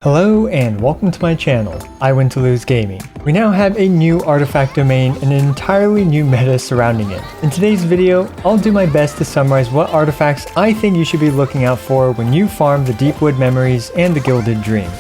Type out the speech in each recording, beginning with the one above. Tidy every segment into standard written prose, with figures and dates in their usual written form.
Hello and welcome to my channel, I Win to Lose Gaming. We now have a new artifact domain and an entirely new meta surrounding it. In today's video, I'll do my best to summarize what artifacts I think you should be looking out for when you farm the Deepwood Memories and the Gilded Dream.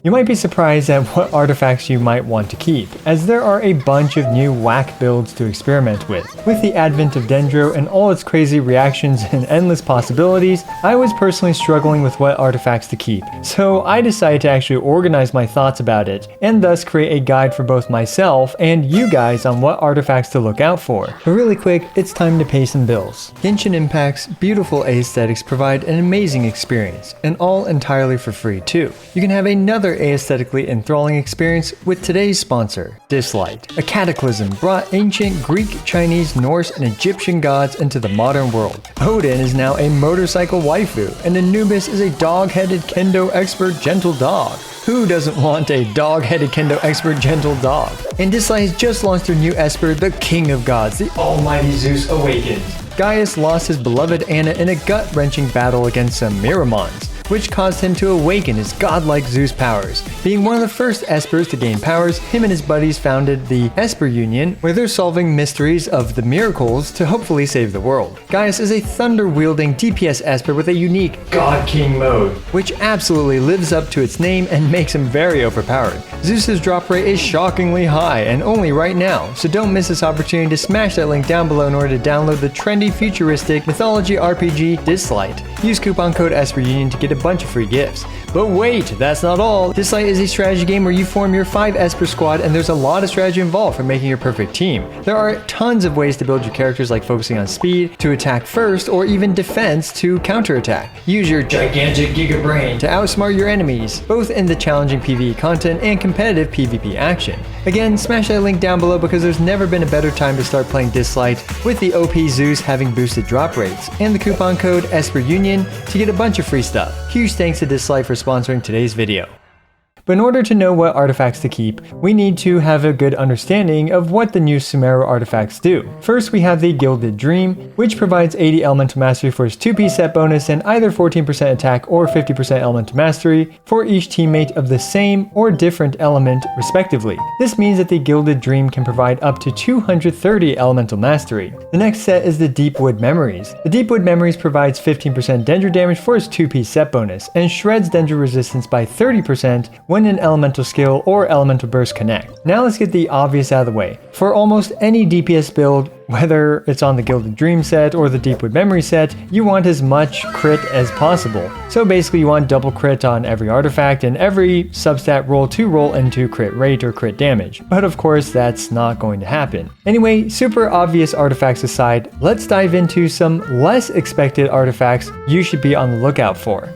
You might be surprised at what artifacts you might want to keep, as there are a bunch of new whack builds to experiment with. With the advent of Dendro and all its crazy reactions and endless possibilities, I was personally struggling with what artifacts to keep, so I decided to actually organize my thoughts about it, and thus create a guide for both myself and you guys on what artifacts to look out for. But really quick, it's time to pay some bills. Genshin Impact's beautiful aesthetics provide an amazing experience, and all entirely for free too. You can have another aesthetically enthralling experience with today's sponsor, Dislight. A cataclysm brought ancient Greek, Chinese, Norse, and Egyptian gods into the modern world. Odin is now a motorcycle waifu, and Anubis is a dog-headed kendo expert gentle dog. Who doesn't want a dog-headed kendo expert gentle dog? And Dislight has just launched their new Esper, the King of Gods, the almighty Zeus Awakens. Gaius lost his beloved Anna in a gut-wrenching battle against some Miramons, which caused him to awaken his godlike Zeus powers. Being one of the first Espers to gain powers, him and his buddies founded the Esper Union, where they're solving mysteries of the miracles to hopefully save the world. Gaius is a thunder-wielding DPS Esper with a unique God King mode, which absolutely lives up to its name and makes him very overpowered. Zeus's drop rate is shockingly high, and only right now, so don't miss this opportunity to smash that link down below in order to download the trendy futuristic mythology RPG Dislight. Use coupon code EsperUnion to get a bunch of free gifts. But wait, that's not all. Dislight is a strategy game where you form your 5 Esper squad, and there's a lot of strategy involved for making your perfect team. There are tons of ways to build your characters, like focusing on speed to attack first, or even defense to counterattack. Use your gigantic giga brain to outsmart your enemies, both in the challenging PvE content and competitive PvP action. Again, smash that link down below because there's never been a better time to start playing Dislight, with the OP Zeus having boosted drop rates, and the coupon code EsperUnion to get a bunch of free stuff. Huge thanks to Dislight for sponsoring today's video. But in order to know what artifacts to keep, we need to have a good understanding of what the new Sumeru artifacts do. First, we have the Gilded Dream, which provides 80 Elemental Mastery for its 2-piece set bonus and either 14% attack or 50% Elemental Mastery for each teammate of the same or different element, respectively. This means that the Gilded Dream can provide up to 230 Elemental Mastery. The next set is the Deepwood Memories. The Deepwood Memories provides 15% Dendro damage for its 2-piece set bonus, and shreds Dendro resistance by 30% when an elemental skill or elemental burst connect. Now let's get the obvious out of the way. For almost any DPS build, whether it's on the Gilded Dream set or the Deepwood Memory set, you want as much crit as possible. So basically you want double crit on every artifact and every substat roll to roll into crit rate or crit damage. But of course that's not going to happen. Anyway, super obvious artifacts aside, let's dive into some less expected artifacts you should be on the lookout for.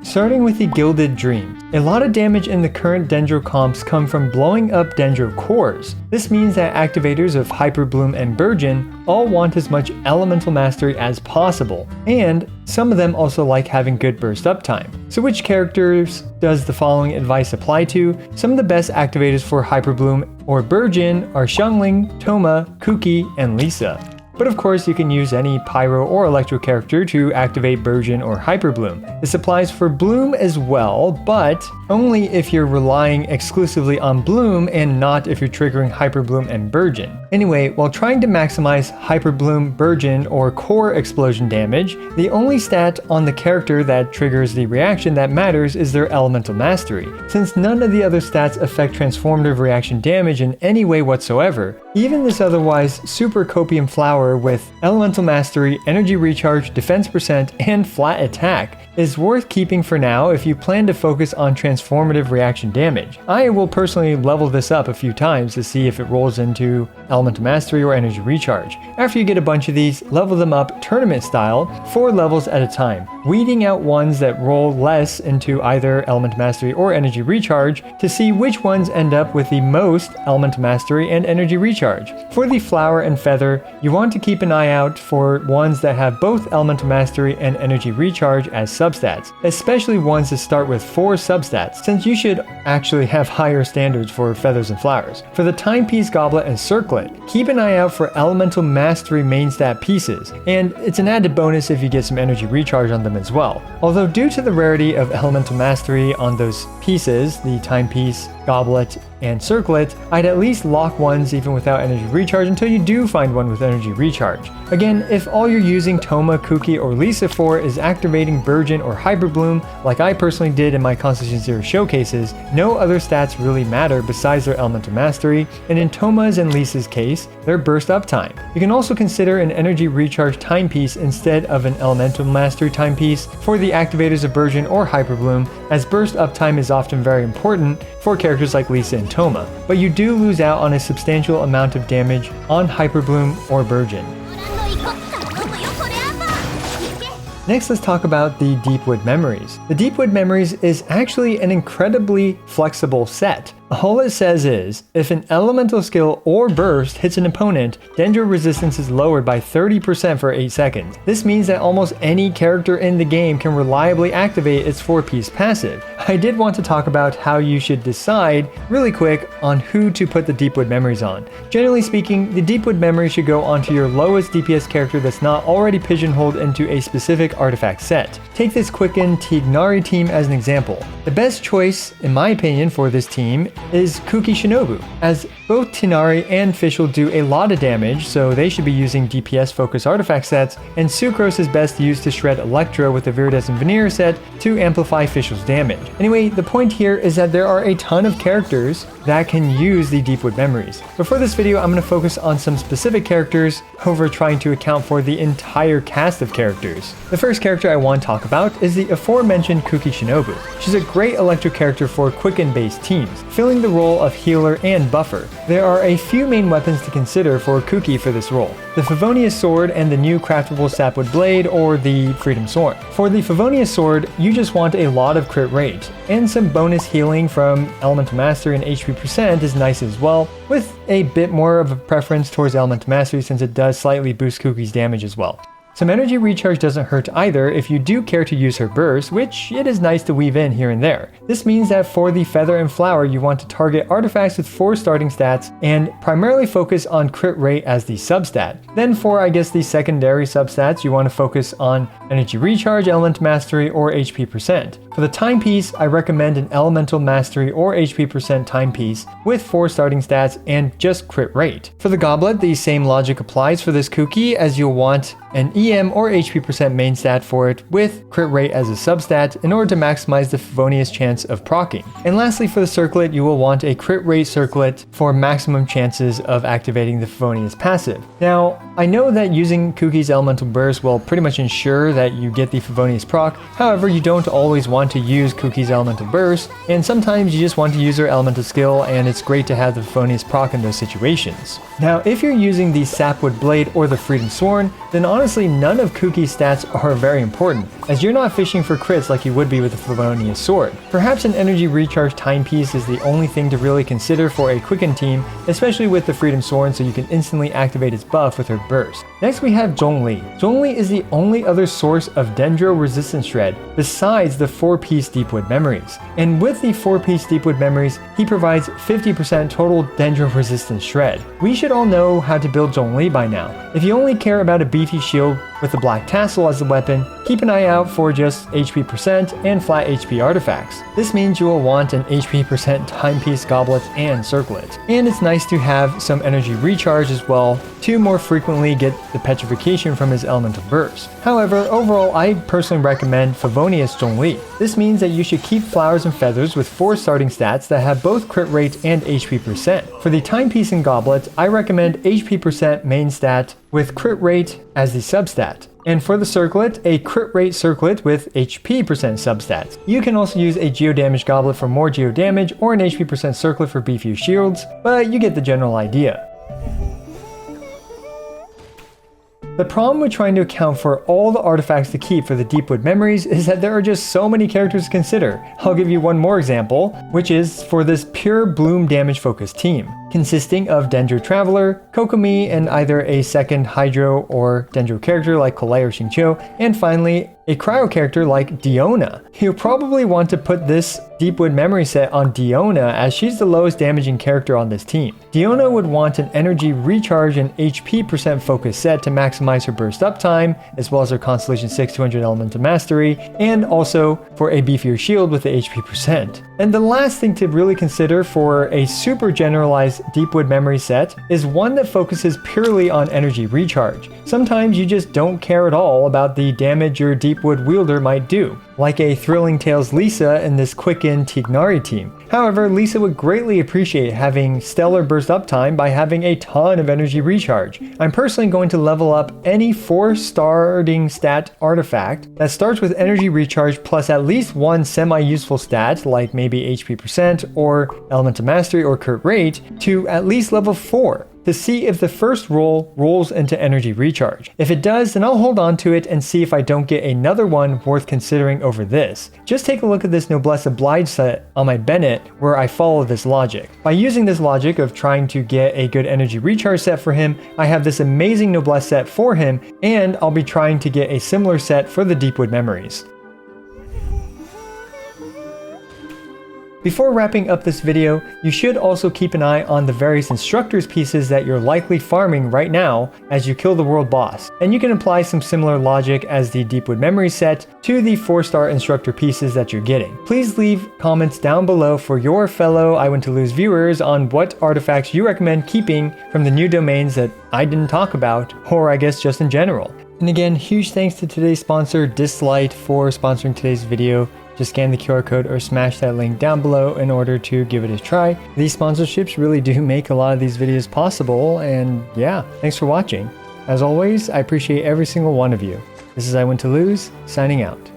Starting with the Gilded Dream. A lot of damage in the current Dendro comps come from blowing up Dendro cores. This means that activators of Hyper Bloom and Burgeon all want as much elemental mastery as possible, and some of them also like having good burst uptime. So which characters does the following advice apply to? Some of the best activators for Hyper Bloom or Burgeon are Xiangling, Toma, Kuki, and Lisa. But of course you can use any Pyro or Electro character to activate Burgeon or Hyper Bloom. This applies for Bloom as well, but only if you're relying exclusively on Bloom and not if you're triggering Hyper Bloom and Burgeon. Anyway, while trying to maximize Hyper Bloom, Burgeon, or core explosion damage, the only stat on the character that triggers the reaction that matters is their elemental mastery. Since none of the other stats affect transformative reaction damage in any way whatsoever, even this otherwise super copium flower with elemental mastery, energy recharge, defense percent, and flat attack is worth keeping for now if you plan to focus on transformative reaction damage. I will personally level this up a few times to see if it rolls into elemental mastery or energy recharge. After you get a bunch of these, level them up tournament style, 4 levels at a time. weeding out ones that roll less into either Element Mastery or Energy Recharge to see which ones end up with the most Element Mastery and Energy Recharge. For the Flower and Feather, you want to keep an eye out for ones that have both Element Mastery and Energy Recharge as substats, especially ones that start with 4 substats, since you should actually have higher standards for Feathers and Flowers. For the Timepiece, Goblet, and Circlet, keep an eye out for Elemental Mastery main stat pieces, and it's an added bonus if you get some Energy Recharge on them as well. Although due to the rarity of Elemental Mastery on those pieces, the Timepiece, Goblet, and Circlet, I'd at least lock ones even without Energy Recharge until you do find one with Energy Recharge. Again, if all you're using Toma, Kuki, or Lisa for is activating Burgeon or Hyper Bloom, like I personally did in my Constellation Zero showcases, no other stats really matter besides their Elemental Mastery, and in Toma's and Lisa's case, their Burst Uptime. You can also consider an Energy Recharge Timepiece instead of an Elemental Mastery Timepiece for the activators of Burgeon or Hyper Bloom, as Burst Uptime is often very important for characters like Lisa and Toma, but you do lose out on a substantial amount of damage on Hyper Bloom or Burgeon. Next, let's talk about the Deepwood Memories. The Deepwood Memories is actually an incredibly flexible set. All it says is, if an elemental skill or burst hits an opponent, Dendro resistance is lowered by 30% for 8 seconds. This means that almost any character in the game can reliably activate its 4-piece passive. I did want to talk about how you should decide, really quick, on who to put the Deepwood Memories on. Generally speaking, the Deepwood Memories should go onto your lowest DPS character that's not already pigeonholed into a specific artifact set. Take this Quicken Tighnari team as an example. The best choice, in my opinion, for this team is Kuki Shinobu, as both Tighnari and Fischl do a lot of damage, so they should be using DPS focused artifact sets, and Sucrose is best used to shred Electro with the Viridescent Veneer set to amplify Fischl's damage. Anyway, the point here is that there are a ton of characters that can use the Deepwood Memories. But for this video, I'm going to focus on some specific characters over trying to account for the entire cast of characters. The first character I want to talk about is the aforementioned Kuki Shinobu. She's a great Electro character for Quicken-based teams, filling the role of healer and buffer. There are a few main weapons to consider for Kuki for this role: the Favonius Sword and the new craftable Sapwood Blade, or the Freedom Sword. For the Favonius Sword, you just want a lot of crit rate, and some bonus healing from Elemental Mastery and HP percent is nice as well, with a bit more of a preference towards Elemental Mastery since it does slightly boost Kuki's damage as well. Some Energy Recharge doesn't hurt either if you do care to use her burst, which it is nice to weave in here and there. This means that for the Feather and Flower, you want to target artifacts with 4 starting stats and primarily focus on crit rate as the substat. Then for, I guess, the secondary substats, you want to focus on Energy Recharge, Element Mastery, or HP percent. For the Timepiece, I recommend an Elemental Mastery or HP percent Timepiece with 4 starting stats and just crit rate. For the Goblet, the same logic applies for this Kuki, as you'll want an EM or HP percent main stat for it with crit rate as a substat in order to maximize the Favonius chance of proccing. And lastly, for the Circlet, you will want a crit rate Circlet for maximum chances of activating the Favonius passive. Now, I know that using Kuki's Elemental Burst will pretty much ensure that you get the Favonius proc. However, you don't always want to use Kuki's Elemental Burst, and sometimes you just want to use her Elemental skill, and it's great to have the Favonius proc in those situations. Now, if you're using the Sapwood Blade or the Freedom Sword, then honestly none of Kuki's stats are very important, as you're not fishing for crits like you would be with the Favonius Sword. Perhaps an Energy Recharge Timepiece is the only thing to really consider for a Quicken team, especially with the Freedom Sword, so you can instantly activate its buff with her burst. Next we have Zhongli. Zhongli is the only other source of Dendro resistance shred besides the 4-piece Deepwood Memories. And with the 4-piece Deepwood Memories, he provides 50% total Dendro resistance shred. We should all know how to build Zhongli by now. If you only care about a beefy shield with the Black Tassel as the weapon, keep an eye out for just HP percent and flat HP artifacts. This means you will want an HP percent Timepiece, Goblet, and Circlet. And it's nice to have some Energy Recharge as well to more frequently get the petrification from his Elemental Burst. However, overall, I personally recommend Favonius Zhongli. This means that you should keep Flowers and Feathers with 4 starting stats that have both crit rate and HP percent. For the Timepiece and Goblet, I recommend HP percent main stat with crit rate as the substat. And for the Circlet, a crit rate Circlet with HP percent substats. You can also use a Geo Damage Goblet for more Geo Damage or an HP percent Circlet for beefier shields, but you get the general idea. The problem with trying to account for all the artifacts to keep for the Deepwood memories is that there are just so many characters to consider. I'll give you one more example, which is for this pure bloom damage focused team, consisting of Dendro Traveler, Kokomi, and either a second Hydro or Dendro character like Kolei or Xingqiu, and finally a cryo character like Diona. You'll probably want to put this Deepwood memory set on Diona as she's the lowest damaging character on this team. Diona would want an energy recharge and HP % focus set to maximize her burst uptime, as well as her Constellation 6 200 Elemental Mastery, and also for a beefier shield with the HP %. And the last thing to really consider for a super generalized Deepwood memory set is one that focuses purely on energy recharge. Sometimes you just don't care at all about the damage your Deepwood wielder might do, like a Thrilling Tales Lisa in this Quicken Tighnari team. However, Lisa would greatly appreciate having stellar burst uptime by having a ton of energy recharge. I'm personally going to level up any 4 starting stat artifact that starts with energy recharge plus at least one semi-useful stat, like maybe HP % or Elemental Mastery or Crit Rate, to at least level 4. To see if the first roll rolls into energy recharge. If it does, then I'll hold on to it and see if I don't get another one worth considering over this. Just take a look at this Noblesse Oblige set on my Bennett where I follow this logic. By using this logic of trying to get a good energy recharge set for him, I have this amazing Noblesse set for him, and I'll be trying to get a similar set for the Deepwood memories. Before wrapping up this video, you should also keep an eye on the various instructors pieces that you're likely farming right now as you kill the world boss, and you can apply some similar logic as the Deepwood memory set to the 4-star instructor pieces that you're getting. Please leave comments down below for your fellow I Want to Lose viewers on what artifacts you recommend keeping from the new domains that I didn't talk about, or I guess just in general. And again, huge thanks to today's sponsor, Dislight, for sponsoring today's video. Just scan the QR code or smash that link down below in order to give it a try. These sponsorships really do make a lot of these videos possible, and yeah, thanks for watching. As always, I appreciate every single one of you. This is I Want to Lose, signing out.